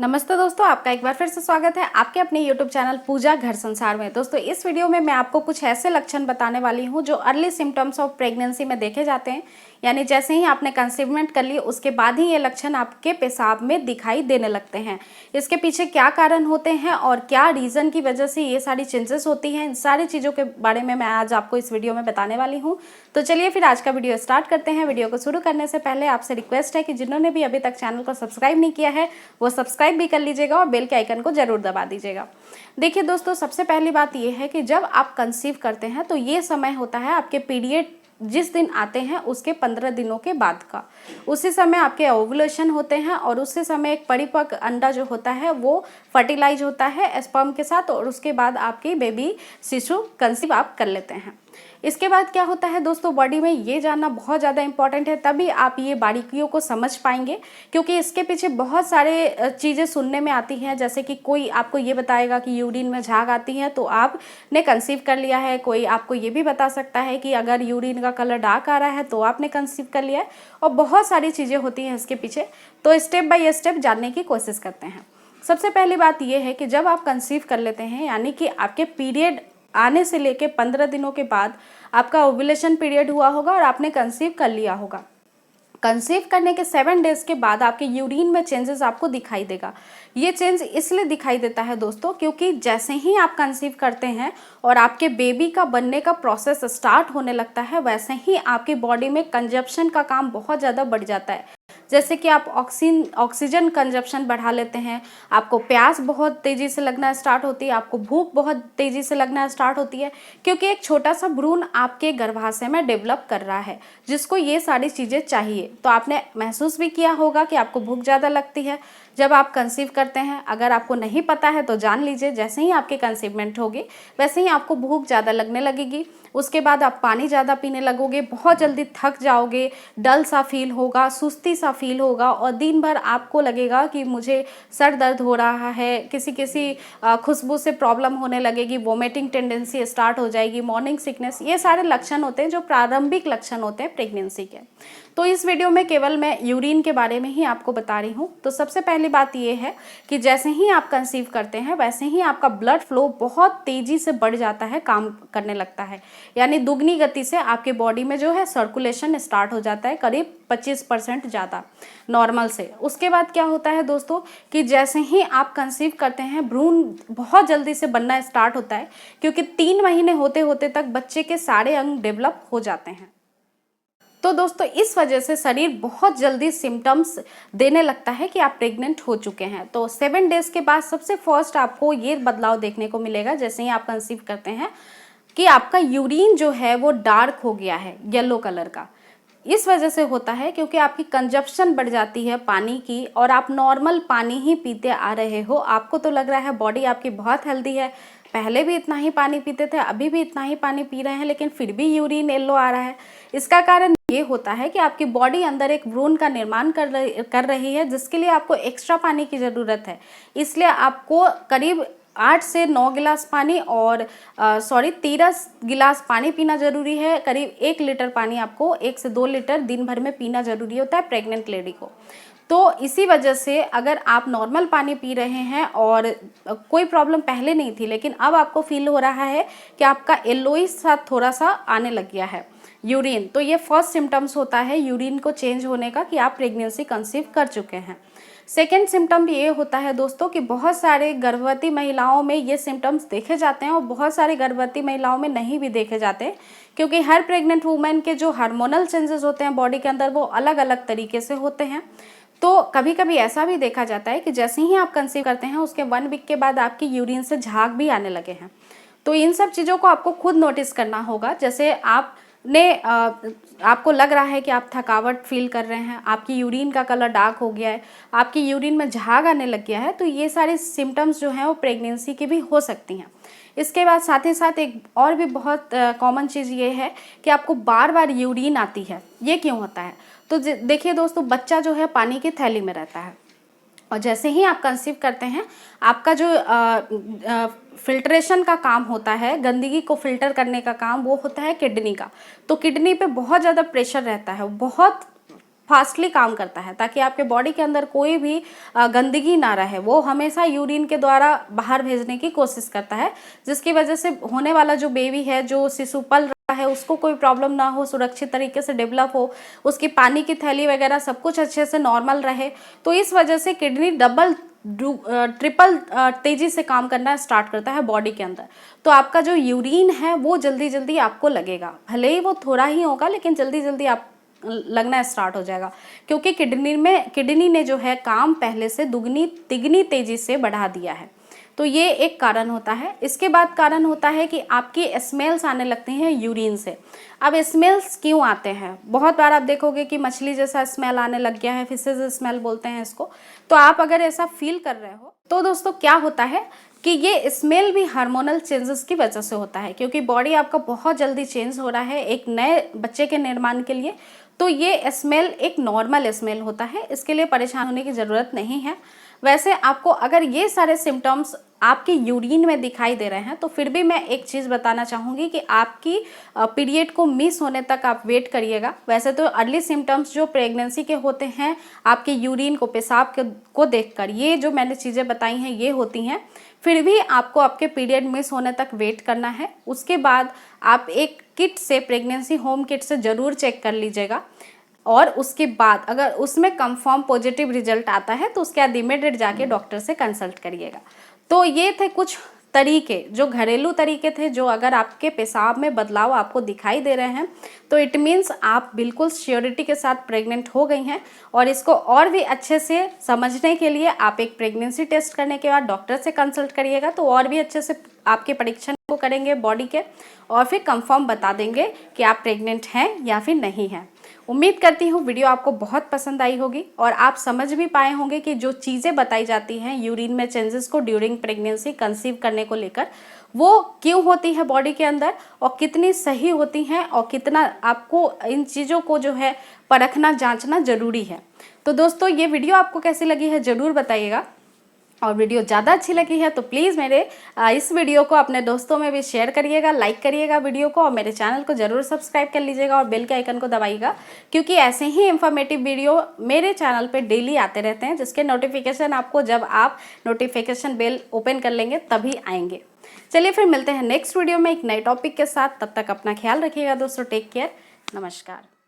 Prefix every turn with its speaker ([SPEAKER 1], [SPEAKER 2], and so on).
[SPEAKER 1] नमस्ते दोस्तों, आपका एक बार फिर से स्वागत है आपके अपने YouTube चैनल पूजा घर संसार में। दोस्तों, इस वीडियो में मैं आपको कुछ ऐसे लक्षण बताने वाली हूं जो अर्ली सिम्टम्स ऑफ प्रेगनेंसी में देखे जाते हैं। यानी जैसे ही आपने कंसीवमेंट कर ली उसके बाद ही ये लक्षण आपके पेशाब में दिखाई देने लगते हैं। इसके पीछे क्या कारण होते हैं और क्या रीज़न की वजह से ये सारी चेंजेस होती हैं, इन सारी चीज़ों के बारे में मैं आज आपको इस वीडियो में बताने वाली हूँ। तो चलिए फिर आज का वीडियो स्टार्ट करते हैं। वीडियो को शुरू करने से पहले आपसे रिक्वेस्ट है कि जिन्होंने भी अभी तक चैनल को सब्सक्राइब नहीं किया है वो सब्सक्राइब भी कर लीजिएगा और बेल के आइकन को जरूर दबा दीजिएगा। देखिए दोस्तों, सबसे पहली बात यह है कि जब आप कंसीव करते हैं तो ये समय होता है आपके पीरियड जिस दिन आते हैं उसके 15 दिनों के बाद का। उसी समय आपके ओव्यूलेशन होते हैं और उसी समय एक परिपक्व अंडा जो होता है वो फर्टिलाइज होता है स्पर्म के साथ और उसके बाद आपकी बेबी शिशु कंसीव आप कर लेते हैं। इसके बाद क्या होता है दोस्तों, बॉडी में ये जानना बहुत ज़्यादा इंपॉर्टेंट है, तभी आप ये बारीकियों को समझ पाएंगे। क्योंकि इसके पीछे बहुत सारे चीज़ें सुनने में आती हैं, जैसे कि कोई आपको ये बताएगा कि यूरिन में झाग आती है तो आपने कंसीव कर लिया है। कोई आपको ये भी बता सकता है कि अगर यूरिन का कलर डार्क आ रहा है तो आपने कंसीव कर लिया है। और बहुत सारी चीज़ें होती हैं इसके पीछे, तो स्टेप बाय स्टेप जानने की कोशिश करते हैं। सबसे पहली बात यह है कि जब आप कंसीव कर लेते हैं, यानी कि आपके पीरियड आने से लेके 15 दिनों के बाद आपका ओव्यूलेशन पीरियड हुआ होगा और आपने कंसीव कर लिया होगा। कंसीव करने के 7 डेज के बाद आपके यूरिन में चेंजेस आपको दिखाई देगा। ये चेंज इसलिए दिखाई देता है दोस्तों क्योंकि जैसे ही आप कंसीव करते हैं और आपके बेबी का बनने का प्रोसेस स्टार्ट होने लगता है, वैसे ही आपकी बॉडी में कंजप्शन का काम बहुत ज़्यादा बढ़ जाता है। जैसे कि आप ऑक्सीजन कंजप्शन बढ़ा लेते हैं, आपको प्यास बहुत तेज़ी से लगना स्टार्ट होती है, आपको भूख बहुत तेज़ी से लगना स्टार्ट होती है, क्योंकि एक छोटा सा भ्रूण आपके गर्भाशय में डेवलप कर रहा है जिसको ये सारी चीज़ें चाहिए। तो आपने महसूस भी किया होगा कि आपको भूख ज़्यादा लगती है जब आप कंसीव करते हैं। अगर आपको नहीं पता है तो जान लीजिए, जैसे ही आपकी कंसीवमेंट होगी वैसे ही आपको भूख ज़्यादा लगने लगेगी। उसके बाद आप पानी ज़्यादा पीने लगोगे, बहुत जल्दी थक जाओगे, डल सा फील होगा, सुस्ती सा फील होगा और दिन भर आपको लगेगा कि मुझे सर दर्द हो रहा है। किसी किसी खुशबू से प्रॉब्लम होने लगेगी, वोमिटिंग टेंडेंसी स्टार्ट हो जाएगी, मॉर्निंग सिकनेस। ये सारे लक्षण होते हैं जो प्रारंभिक लक्षण होते हैं प्रेगनेंसी के। तो इस वीडियो में केवल मैं यूरिन के बारे में ही आपको बता रही हूँ। तो सबसे पहली बात ये है कि जैसे ही आप कंसीव करते हैं वैसे ही आपका ब्लड फ्लो बहुत तेज़ी से बढ़ जाता है, काम करने लगता है। यानी दुगनी गति से आपके बॉडी में जो है सर्कुलेशन स्टार्ट हो जाता है, करीब 25% ज़्यादा नॉर्मल से। उसके बाद क्या होता है दोस्तों कि जैसे ही आप कंसीव करते हैं भ्रूण बहुत जल्दी से बनना स्टार्ट होता है, क्योंकि 3 महीने होते होते तक बच्चे के सारे अंग डेवलप हो जाते हैं। तो दोस्तों, इस वजह से शरीर बहुत जल्दी सिम्टम्स देने लगता है कि आप प्रेग्नेंट हो चुके हैं। तो 7 डेज के बाद सबसे फर्स्ट आपको ये बदलाव देखने को मिलेगा जैसे ही आप कंसीव करते हैं कि आपका यूरिन जो है वो डार्क हो गया है, येलो कलर का। इस वजह से होता है क्योंकि आपकी कंजप्शन बढ़ जाती है पानी की और आप नॉर्मल पानी ही पीते आ रहे हो। आपको तो लग रहा है बॉडी आपकी बहुत हेल्दी है, पहले भी इतना ही पानी पीते थे, अभी भी इतना ही पानी पी रहे हैं, लेकिन फिर भी यूरिन येलो आ रहा है। इसका कारण ये होता है कि आपकी बॉडी अंदर एक भ्रूण का निर्माण कर रही है जिसके लिए आपको एक्स्ट्रा पानी की ज़रूरत है। इसलिए आपको करीब 8 से 9 गिलास पानी और 13 गिलास पानी पीना जरूरी है। करीब 1 लीटर पानी आपको 1 से 2 लीटर दिन भर में पीना जरूरी होता है प्रेग्नेंट लेडी को। तो इसी वजह से अगर आप नॉर्मल पानी पी रहे हैं और कोई प्रॉब्लम पहले नहीं थी लेकिन अब आपको फील हो रहा है कि आपका येलोइश सा थोड़ा सा आने लग गया है यूरिन, तो ये फर्स्ट सिम्टम्स होता है यूरिन को चेंज होने का कि आप प्रेगनेंसी कंसीव कर चुके हैं। सेकेंड सिम्टम ये होता है दोस्तों कि बहुत सारे गर्भवती महिलाओं में ये सिम्टम्स देखे जाते हैं और बहुत सारी गर्भवती महिलाओं में नहीं भी देखे जाते, क्योंकि हर प्रेग्नेंट वूमेन के जो हार्मोनल चेंजेस होते हैं बॉडी के अंदर वो अलग अलग तरीके से होते हैं। तो कभी कभी ऐसा भी देखा जाता है कि जैसे ही आप कंसीव करते हैं उसके 1 वीक के बाद आपकी यूरिन से झाग भी आने लगे हैं। तो इन सब चीज़ों को आपको खुद नोटिस करना होगा। जैसे आपको लग रहा है कि आप थकावट फील कर रहे हैं, आपकी यूरिन का कलर डार्क हो गया है, आपकी यूरिन में झाग आने लग गया है, तो ये सारे सिम्टम्स जो हैं वो प्रेगनेंसी की भी हो सकती हैं। इसके बाद साथ ही साथ एक और भी बहुत कॉमन चीज़ ये है कि आपको बार बार यूरिन आती है। ये क्यों होता है? तो देखिए दोस्तों, बच्चा जो है पानी की थैली में रहता है और जैसे ही आप कंसीव करते हैं आपका जो फिल्ट्रेशन का काम होता है, गंदगी को फिल्टर करने का काम, वो होता है किडनी का। तो किडनी पे बहुत ज़्यादा प्रेशर रहता है, बहुत फास्टली काम करता है, ताकि आपके बॉडी के अंदर कोई भी गंदगी ना रहे। वो हमेशा यूरिन के द्वारा बाहर भेजने की कोशिश करता है, जिसकी वजह से होने वाला जो बेबी है, जो शिशु पल रहा है, उसको कोई प्रॉब्लम ना हो, सुरक्षित तरीके से डेवलप हो, उसकी पानी की थैली वगैरह सब कुछ अच्छे से नॉर्मल रहे। तो इस वजह से किडनी डबल ट्रिपल तेजी से काम करना स्टार्ट करता है बॉडी के अंदर। तो आपका जो यूरिन है वो जल्दी जल्दी आपको लगेगा, भले ही वो थोड़ा ही होगा, लेकिन जल्दी जल्दी आप लगना स्टार्ट हो जाएगा, क्योंकि किडनी ने जो है काम पहले से दुगनी तिगनी तेजी से बढ़ा दिया है। तो ये एक कारण होता है। इसके बाद कारण होता है कि आपकी स्मेल्स आने लगती हैं यूरिन से। अब स्मेल्स क्यों आते हैं? बहुत बार आप देखोगे कि मछली जैसा स्मेल आने लग गया है, फिशेज स्मेल बोलते हैं इसको। तो आप अगर ऐसा फील कर रहे हो तो दोस्तों क्या होता है कि ये स्मेल भी हार्मोनल चेंजेस की वजह से होता है, क्योंकि बॉडी आपका बहुत जल्दी चेंज हो रहा है एक नए बच्चे के निर्माण के लिए। तो ये स्मेल एक नॉर्मल स्मेल होता है, इसके लिए परेशान होने की ज़रूरत नहीं है। वैसे आपको अगर ये सारे सिम्टम्स आपकी यूरिन में दिखाई दे रहे हैं, तो फिर भी मैं एक चीज़ बताना चाहूँगी कि आपकी पीरियड को मिस होने तक आप वेट करिएगा। वैसे तो अर्ली सिम्टम्स जो प्रेगनेंसी के होते हैं, आपके यूरिन को, पेशाब को देखकर, ये जो मैंने चीज़ें बताई हैं ये होती हैं। फिर भी आपको आपके पीरियड मिस होने तक वेट करना है। उसके बाद आप एक किट से, प्रेगनेंसी होम किट से ज़रूर चेक कर लीजिएगा, और उसके बाद अगर उसमें कंफर्म पॉजिटिव रिजल्ट आता है तो उसके बाद इमीडिएट जाके डॉक्टर से कंसल्ट करिएगा। तो ये थे कुछ तरीके, जो घरेलू तरीके थे, जो अगर आपके पेशाब में बदलाव आपको दिखाई दे रहे हैं तो इट मीन्स आप बिल्कुल श्योरिटी के साथ प्रेग्नेंट हो गई हैं। और इसको और भी अच्छे से समझने के लिए आप एक प्रेगनेंसी टेस्ट करने के बाद डॉक्टर से कंसल्ट करिएगा, तो और भी अच्छे से आपके परीक्षण को करेंगे बॉडी के, और फिर कंफर्म बता देंगे कि आप प्रेग्नेंट हैं या फिर नहीं हैं। उम्मीद करती हूँ वीडियो आपको बहुत पसंद आई होगी और आप समझ भी पाए होंगे कि जो चीज़ें बताई जाती हैं यूरिन में चेंजेस को ड्यूरिंग प्रेगनेंसी कंसीव करने को लेकर, वो क्यों होती है बॉडी के अंदर और कितनी सही होती हैं, और कितना आपको इन चीज़ों को जो है परखना, जांचना ज़रूरी है। तो दोस्तों ये वीडियो आपको कैसी लगी है ज़रूर बताइएगा, और वीडियो ज़्यादा अच्छी लगी है तो प्लीज़ मेरे इस वीडियो को अपने दोस्तों में भी शेयर करिएगा, लाइक करिएगा वीडियो को, और मेरे चैनल को ज़रूर सब्सक्राइब कर लीजिएगा और बेल के आइकन को दबाइएगा, क्योंकि ऐसे ही इंफॉर्मेटिव वीडियो मेरे चैनल पे डेली आते रहते हैं, जिसके नोटिफिकेशन आपको जब आप नोटिफिकेशन बेल ओपन कर लेंगे तभी आएंगे। चलिए फिर मिलते हैं नेक्स्ट वीडियो में एक नए टॉपिक के साथ। तब तक अपना ख्याल रखिएगा दोस्तों। Take care. नमस्कार।